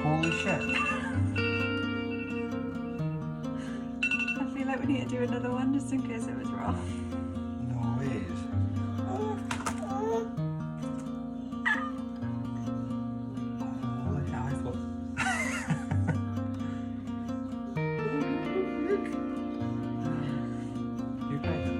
Holy shit. I feel like we need to do another one just in case it was wrong. No ways. Holy hell, I thought. Look. You pregnant?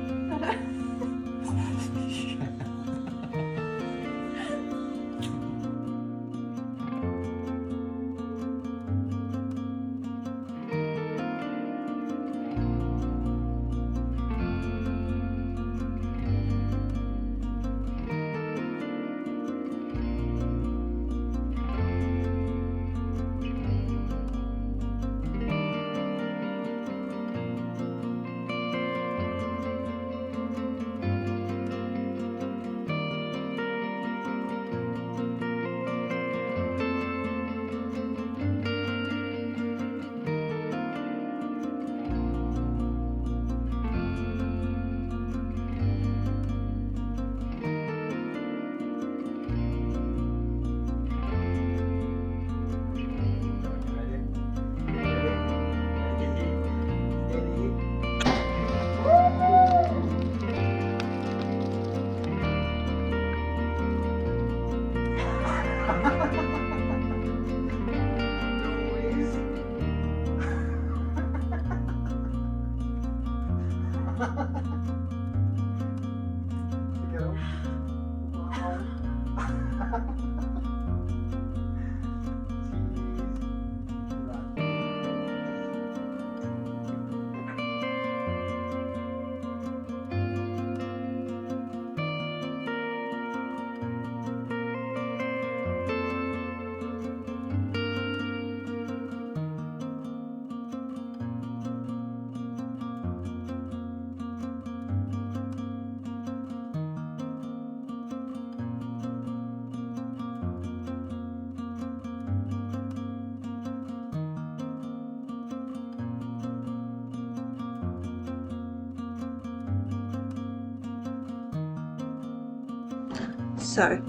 So,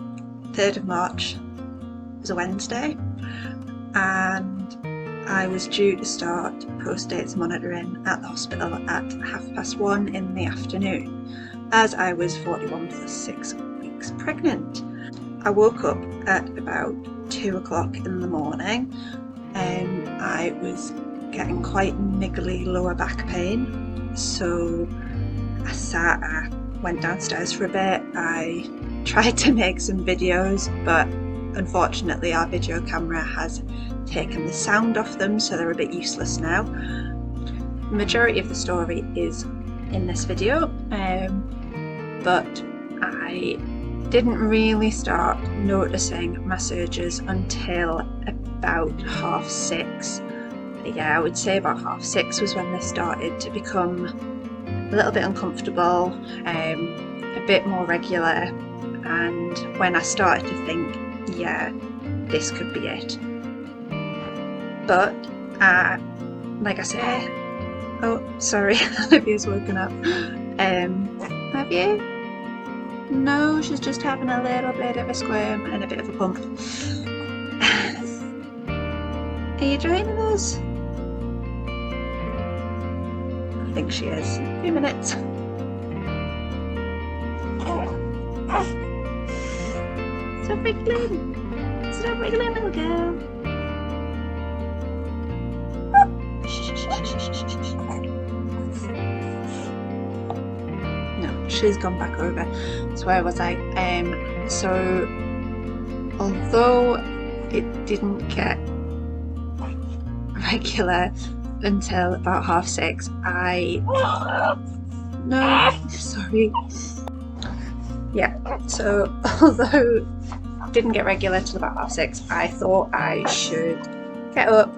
3rd of March was a Wednesday, and I was due to start post-dates monitoring at the hospital at 1:30 in the afternoon, as I was 41 plus 6 weeks pregnant. I woke up at about 2 o'clock in the morning, and I was getting quite niggly lower back pain, so I went downstairs for a bit. I tried to make some videos, but unfortunately our video camera has taken the sound off them, so they're a bit useless now. The majority of the story is in this video, but I didn't really start noticing my surges until about 6:30. Yeah, I would say about 6:30 was when they started to become a little bit uncomfortable, a bit more regular, and when I started to think, yeah, this could be it. But like I say, oh sorry, Olivia's woken up. Have you? No, she's just having a little bit of a squirm and a bit of a pump. Are you joining us? I think she is. A few minutes. Stop wriggling! Stop wriggling, little girl! No, she's gone back over. So where was I? So although it didn't get regular until about 6:30, sorry. Yeah, so although it didn't get regular till about 6:30, I thought I should get up,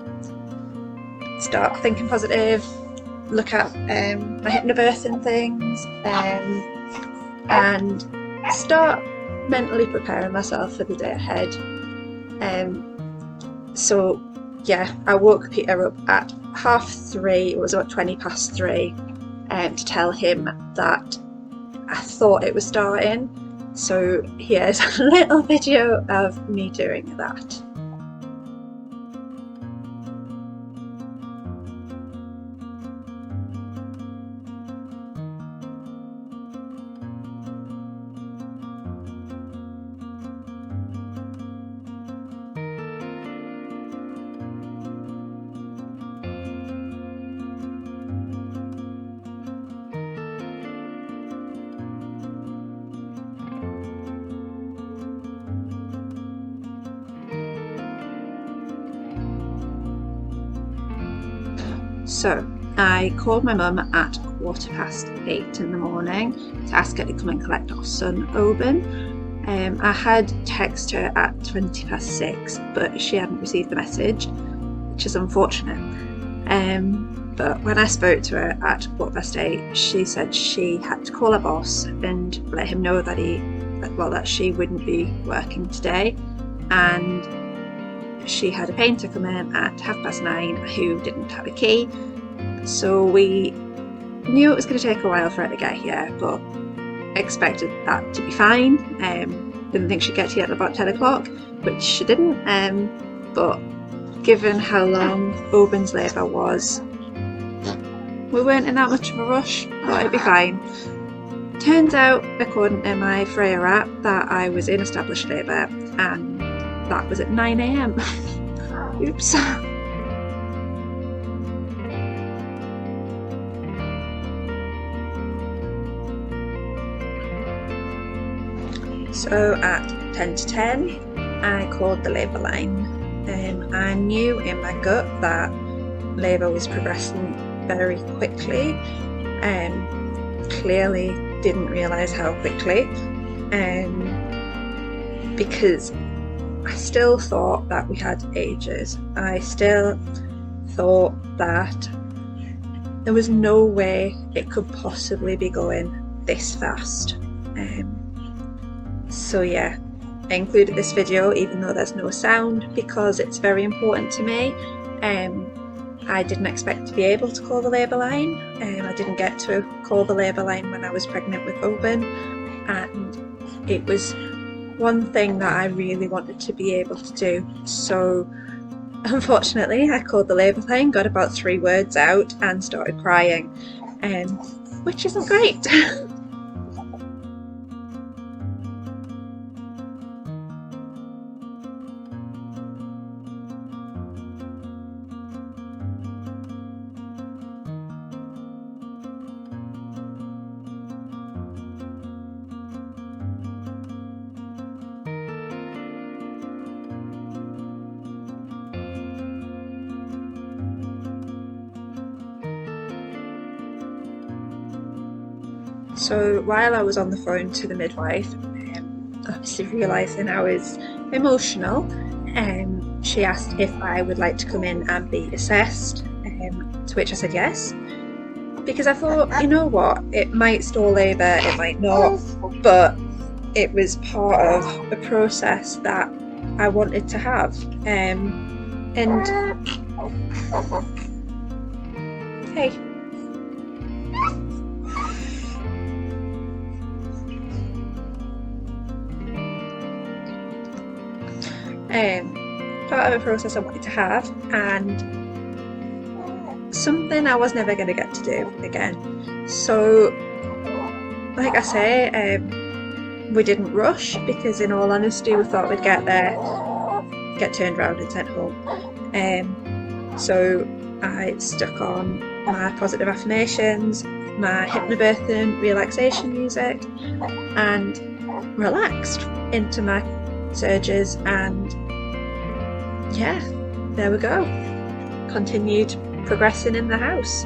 start thinking positive, look at my hypnobirthing things, and start mentally preparing myself for the day ahead. So yeah, I woke Peter up at 3:30, it was about 3:20, to tell him that I thought it was starting, So here's a little video of me doing that. So I called my mum at 8:15 in the morning to ask her to come and collect our son Oban. I had texted her at 6:20, but she hadn't received the message, which is unfortunate. But when I spoke to her at 8:15, she said she had to call her boss and let him know that that she wouldn't be working today, and she had a painter come in at 9:30 who didn't have a key. So we knew it was going to take a while for her to get here, but expected that to be fine. Didn't think she'd get here at about 10 o'clock, which she didn't. But given how long Oban's labour was, we weren't in that much of a rush. Thought it'd be fine. Turns out, according to my Freya app, that I was in established labour, and that was at 9 AM. Oops. So at 10 to 10, I called the labour line. I knew in my gut that labour was progressing very quickly. Clearly didn't realise how quickly, because I still thought that we had ages. I still thought that there was no way it could possibly be going this fast. So yeah, I included this video even though there's no sound because it's very important to me. I didn't expect to be able to call the labour line. I didn't get to call the labour line when I was pregnant with Oban, and it was one thing that I really wanted to be able to do. So unfortunately I called the labour line, got about 3 words out and started crying, which isn't great. So while I was on the phone to the midwife, obviously realising I was emotional, she asked if I would like to come in and be assessed, to which I said yes, because I thought, you know what, it might stall labour, it might not, but it was part of a process that I wanted to have. And hey. Part of a process I wanted to have, and something I was never going to get to do again. So like I say, we didn't rush because in all honesty we thought we'd get there, get turned around and sent home. So I stuck on my positive affirmations, my hypnobirthing relaxation music, and relaxed into my surges, and yeah, there we go. Continued progressing in the house.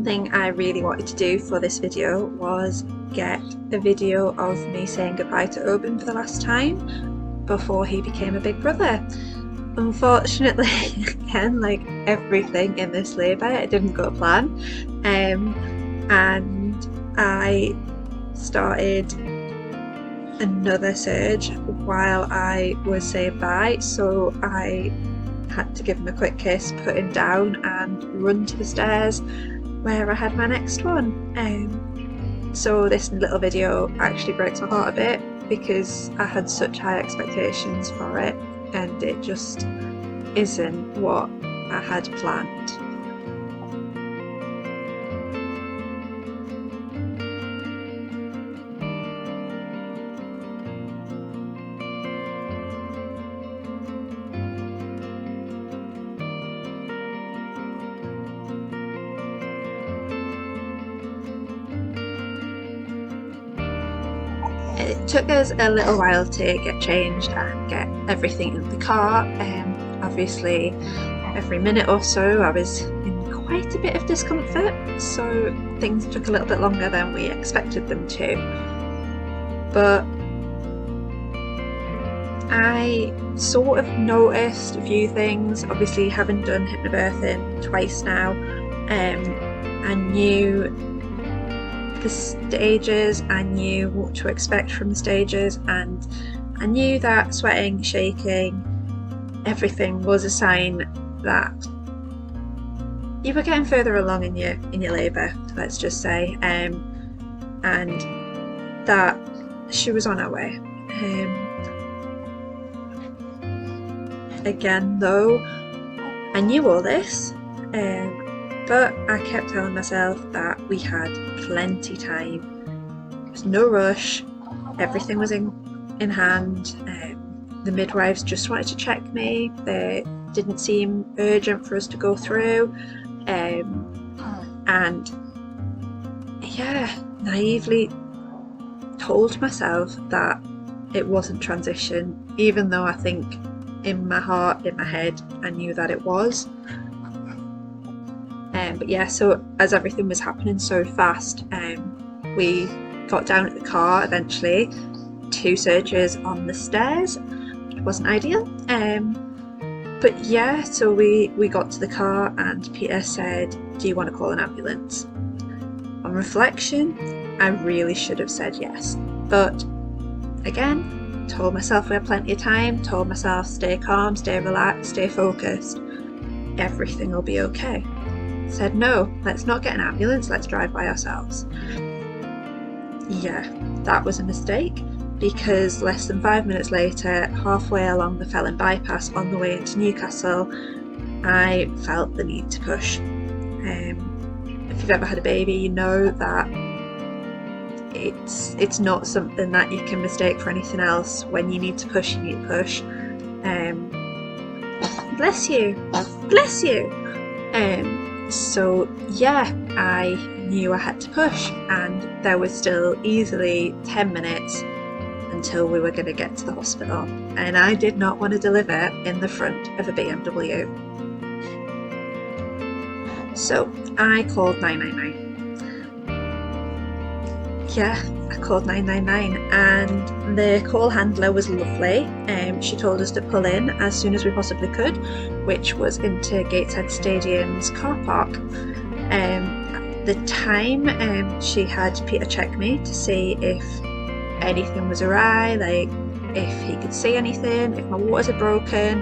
One thing I really wanted to do for this video was get a video of me saying goodbye to Oban for the last time before he became a big brother. Unfortunately, again, like everything in this labour, it didn't go to plan, and I started another surge while I was saying bye, so I had to give him a quick kiss, put him down and run to the stairs where I had my next one. So this little video actually breaks my heart a bit because I had such high expectations for it and it just isn't what I had planned. It took us a little while to get changed and get everything in the car. Obviously, every minute or so I was in quite a bit of discomfort, so things took a little bit longer than we expected them to. But I sort of noticed a few things. Obviously, having done hypnobirthing twice now, I knew the stages, I knew what to expect from the stages, and I knew that sweating, shaking, everything was a sign that you were getting further along in your labour, let's just say, and that she was on her way. Again though, I knew all this, but I kept telling myself that we had plenty time. There was no rush, everything was in hand. The midwives just wanted to check me. They didn't seem urgent for us to go through. And yeah, naively told myself that it wasn't transition, even though I think in my heart, in my head, I knew that it was. But yeah, so as everything was happening so fast, we got down at the car eventually, 2 surgeries on the stairs. It wasn't ideal, but yeah, so we got to the car and Peter said, do you want to call an ambulance? On reflection, I really should have said yes, but again, told myself we had plenty of time, told myself stay calm, stay relaxed, stay focused, everything will be okay. Said no, let's not get an ambulance, let's drive by ourselves. Yeah, that was a mistake, because less than 5 minutes later, halfway along the Felon bypass on the way into Newcastle, I felt the need to push. If you've ever had a baby, you know that it's not something that you can mistake for anything else. When you need to push, you need to push. Bless you, bless you. So yeah, I knew I had to push, and there was still easily 10 minutes until we were going to get to the hospital, and I did not want to deliver in the front of a BMW. So I called 999. Yeah, I called 999 and the call handler was lovely. She told us to pull in as soon as we possibly could, which was into Gateshead Stadium's car park. At the time, she had Peter check me to see if anything was awry, like if he could see anything, if my waters had broken.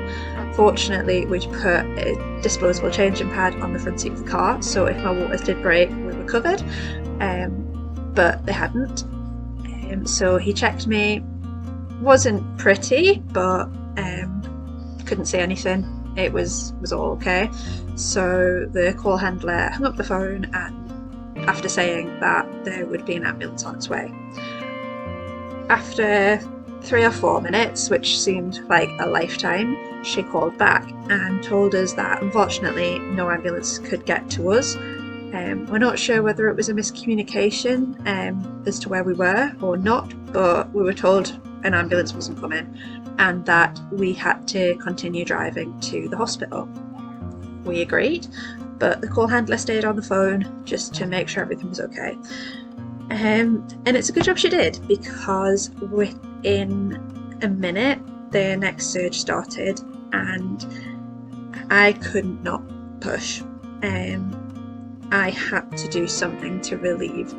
Fortunately, we'd put a disposable changing pad on the front seat of the car, so if my waters did break, we were covered. But they hadn't. So he checked me. Wasn't pretty, but couldn't see anything. It was all okay. So the call handler hung up the phone, and after saying that there would be an ambulance on its way. After 3 or 4 minutes, which seemed like a lifetime, she called back and told us that unfortunately no ambulance could get to us. We're not sure whether it was a miscommunication as to where we were or not, but we were told an ambulance wasn't coming and that we had to continue driving to the hospital. we agreed, but the call handler stayed on the phone just to make sure everything was okay. And it's a good job she did, because within a minute the next surge started and I couldn't not push. I had to do something to relieve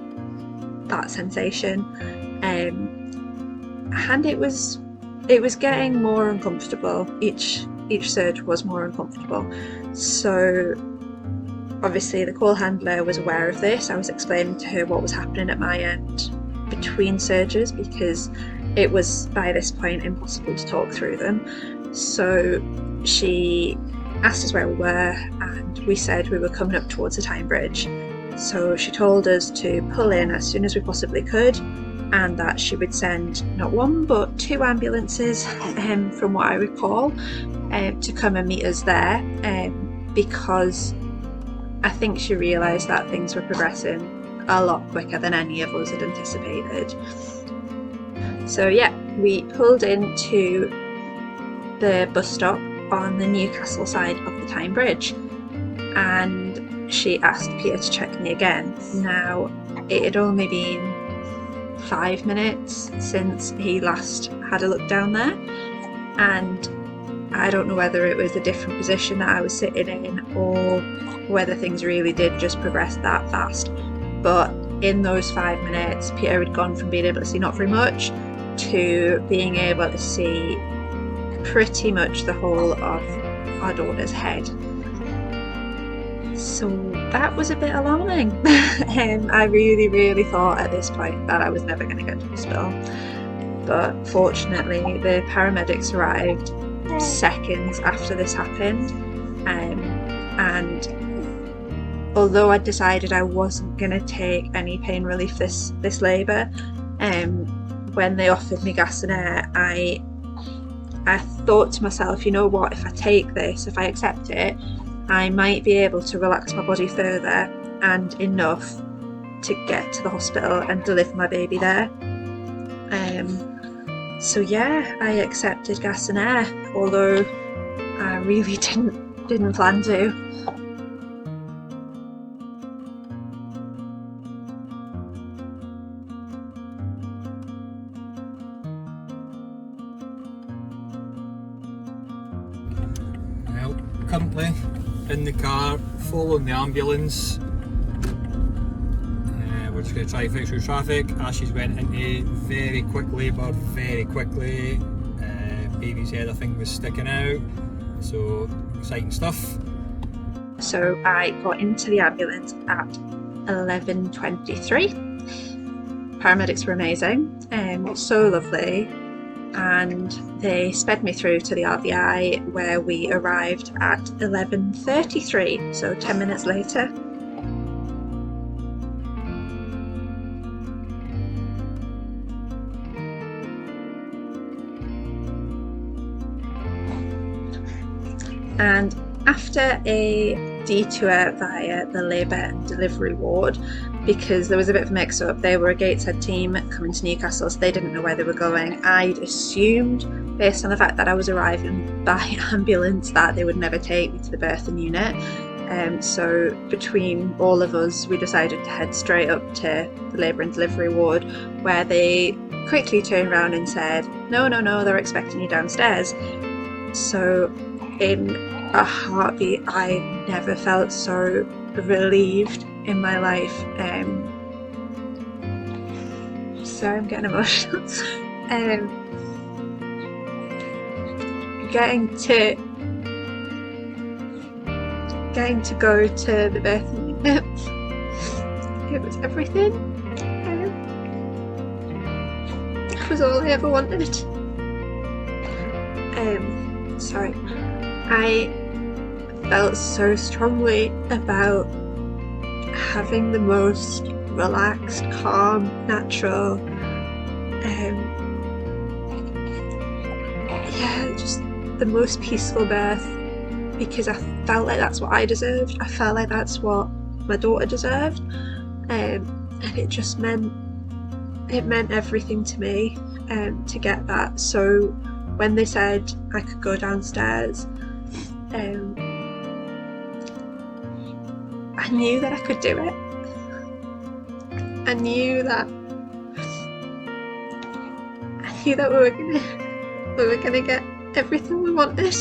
that sensation, and it was getting more uncomfortable. Each surge was more uncomfortable. So obviously the call handler was aware of this. I was explaining to her what was happening at my end between surges, because it was by this point impossible to talk through them. So she asked us where we were, and we said we were coming up towards the Tyne Bridge. So she told us to pull in as soon as we possibly could, and that she would send not one but 2 ambulances, from what I recall, to come and meet us there, because I think she realised that things were progressing a lot quicker than any of us had anticipated. So yeah, we pulled into the bus stop on the Newcastle side of the Tyne Bridge, and she asked Peter to check me again. Now, it had only been 5 minutes since he last had a look down there, and I don't know whether it was a different position that I was sitting in or whether things really did just progress that fast. But in those 5 minutes, Peter had gone from being able to see not very much to being able to see pretty much the whole of our daughter's head. So that was a bit alarming. I really thought at this point that I was never going to get to hospital. But fortunately, the paramedics arrived seconds after this happened, and although I decided I wasn't going to take any pain relief this labour, when they offered me gas and air, I thought to myself, you know what, if I take this, if I accept it, I might be able to relax my body further and enough to get to the hospital and deliver my baby there. So yeah, I accepted gas and air, although I really didn't plan to. Well, currently in the car, following the ambulance. We're just going to try to fix through traffic. Ashley's went into very quick labour, very quickly. Baby's head, I think, was sticking out. So, exciting stuff. So I got into the ambulance at 11:23. Paramedics were amazing, so lovely, and they sped me through to the RVI, where we arrived at 11:33, so 10 minutes later. And after a detour via the labour and delivery ward, because there was a bit of a mix-up, they were a Gateshead team coming to Newcastle, so they didn't know where they were going. I'd assumed, based on the fact that I was arriving by ambulance, that they would never take me to the birthing unit. So between all of us, we decided to head straight up to the labour and delivery ward, where they quickly turned around and said, no, they're expecting you downstairs. So in a heartbeat, I never felt so relieved in my life. Sorry, I'm getting emotional. Getting to go to the birthing unit, it was everything. It was all I ever wanted. Sorry. I felt so strongly about having the most relaxed, calm, natural, just the most peaceful birth, because I felt like that's what I deserved. I felt like that's what my daughter deserved, and it just meant everything to me to get that. So when they said I could go downstairs, knew that I could do it. I knew that we were gonna get everything we wanted.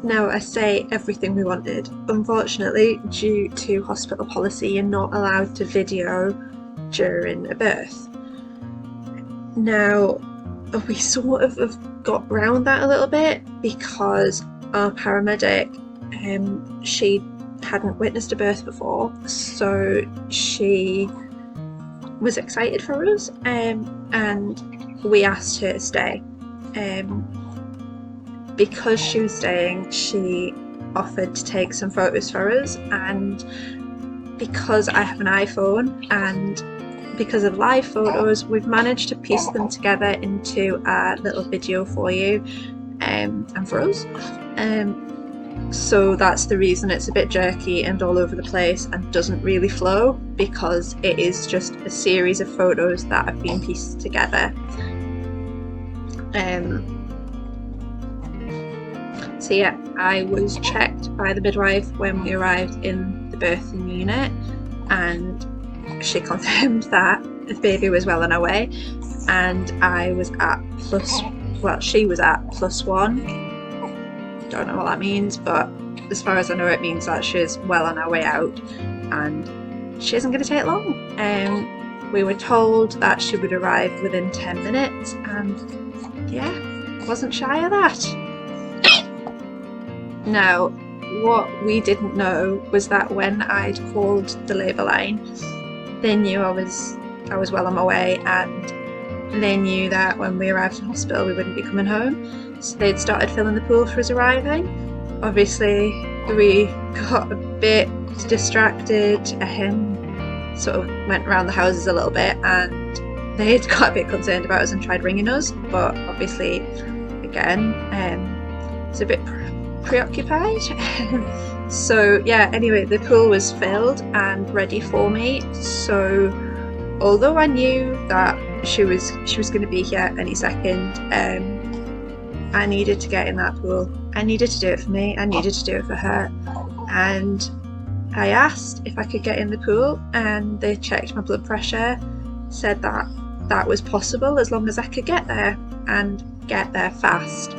Now I say everything we wanted. Unfortunately, due to hospital policy, you're not allowed to video during a birth. Now, we sort of have got round that a little bit because our paramedic, she hadn't witnessed a birth before, so she was excited for us, and we asked her to stay. Because she was staying, she offered to take some photos for us, and because I have an iPhone and because of live photos, we've managed to piece them together into a little video for you and for us. So that's the reason it's a bit jerky and all over the place and doesn't really flow, because it is just a series of photos that have been pieced together. So yeah, I was checked by the midwife when we arrived in the birthing unit, and she confirmed that the baby was well on her way, and I was at she was at +1. Don't know what that means, but as far as I know, it means that she's well on her way out and she isn't going to take long. We were told that she would arrive within 10 minutes, and yeah, wasn't shy of that. Now, what we didn't know was that when I'd called the labour line, they knew I was well on my way, and they knew that when we arrived in hospital we wouldn't be coming home, so they'd started filling the pool for us arriving. Obviously we got a bit distracted, sort of went around the houses a little bit, and they'd got a bit concerned about us and tried ringing us, but obviously again it's a bit preoccupied. So yeah, anyway, the pool was filled and ready for me, so although I knew that she was going to be here any second, I needed to get in that pool. I needed to do it for me, I needed to do it for her, and I asked if I could get in the pool, and they checked my blood pressure, said that that was possible as long as I could get there, and get there fast.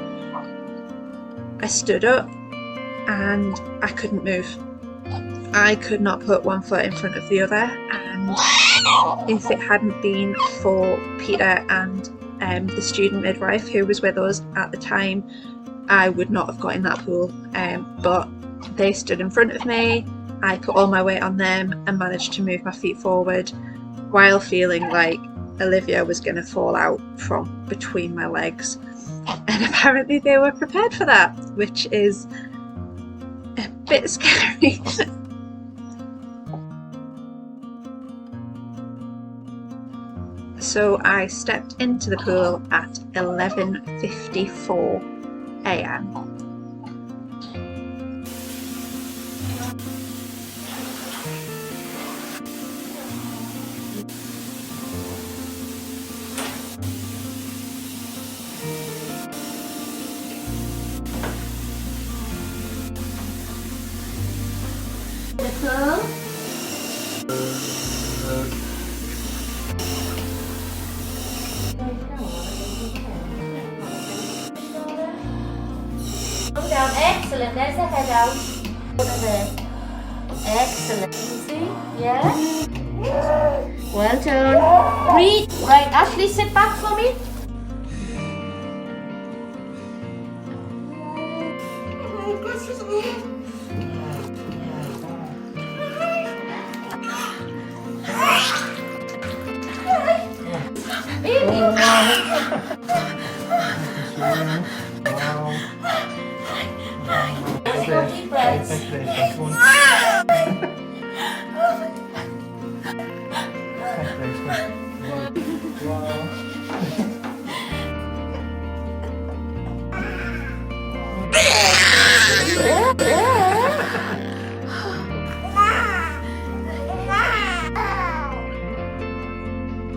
I stood up and I couldn't move. I could not put one foot in front of the other, and if it hadn't been for Peter and the student midwife who was with us at the time, I would not have got in that pool. But they stood in front of me, I put all my weight on them and managed to move my feet forward while feeling like Olivia was going to fall out from between my legs. And apparently they were prepared for that, which is a bit scary. So I stepped into the pool at 11:54 a.m. Down, excellent, there's the head out. There. Excellent. See? Yeah? Well done. Breathe. Right, Ashley, sit back for me. Baby. Let's go deep breaths.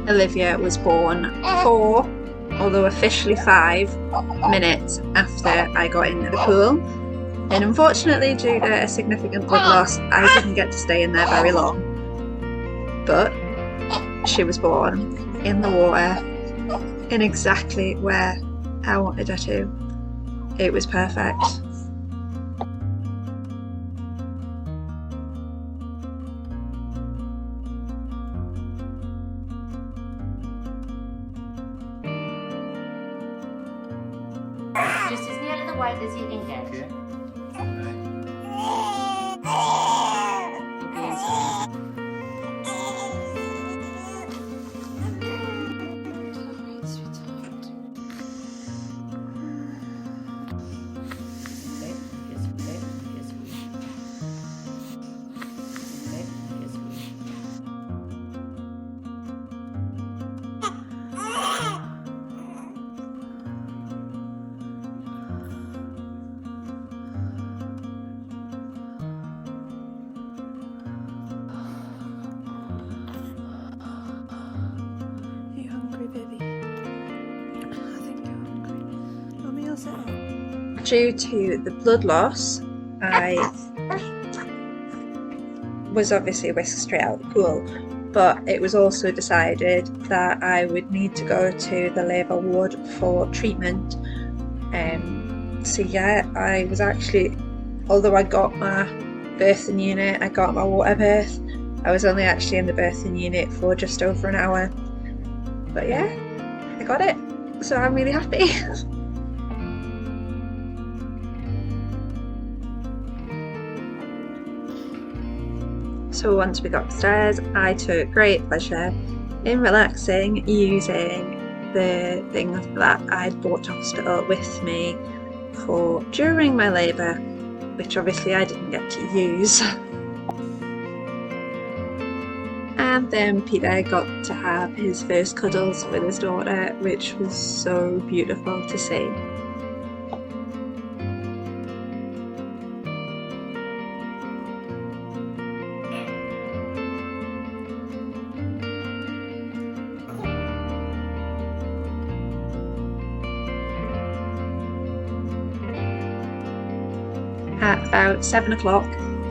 Olivia was born 4, although officially 5 minutes after I got into the pool. And unfortunately, due to a significant blood loss, I didn't get to stay in there very long. But she was born in the water, in exactly where I wanted her to. It was perfect. Just as near to the white as you can get. Okay. Due to the blood loss, I was obviously whisked straight out of the pool, but it was also decided that I would need to go to the labour ward for treatment. So yeah, I was actually, although I got my birthing unit, I got my water birth, I was only actually in the birthing unit for just over an hour. But yeah, I got it, so I'm really happy. So once we got upstairs, I took great pleasure in relaxing using the things that I'd brought to hospital with me for during my labour, which obviously I didn't get to use. And then Peter got to have his first cuddles with his daughter, which was so beautiful to see. At about 7 o'clock,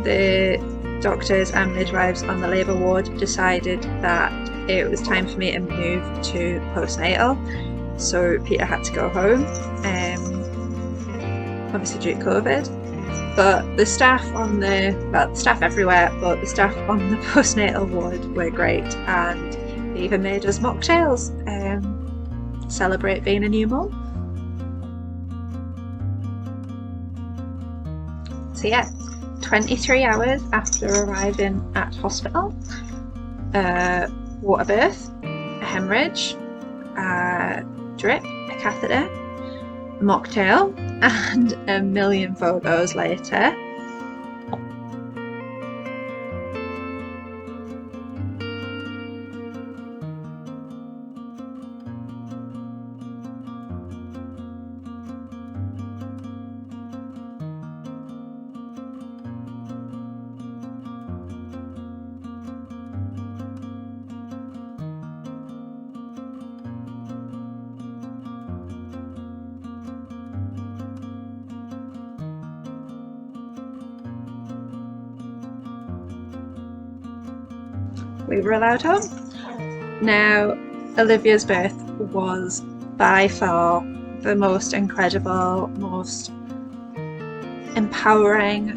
the doctors and midwives on the labour ward decided that it was time for me to move to postnatal. So Peter had to go home, obviously due to COVID. But the staff on the staff everywhere, but the staff on the postnatal ward were great, and they even made us mocktails, celebrate being a new mum. So yeah, 23 hours after arriving at hospital, water birth, a hemorrhage, a drip, a catheter, a mocktail, and a million photos later. We were allowed home. Now, Olivia's birth was by far the most incredible, most empowering,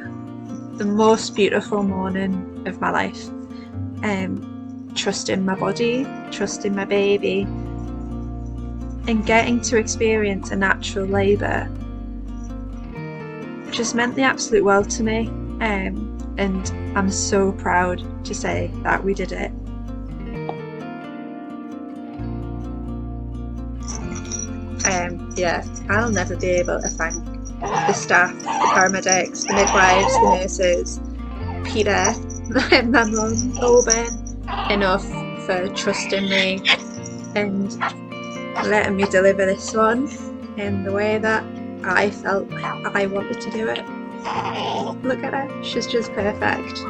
the most beautiful morning of my life. Trusting my body, trusting my baby, and getting to experience a natural labour just meant the absolute world to me. And I'm so proud to say that we did it. Yeah, I'll never be able to thank the staff, the paramedics, the midwives, the nurses, Peter, my mum, Oban, enough for trusting me and letting me deliver this one in the way that I felt I wanted to do it. Look at her, she's just perfect.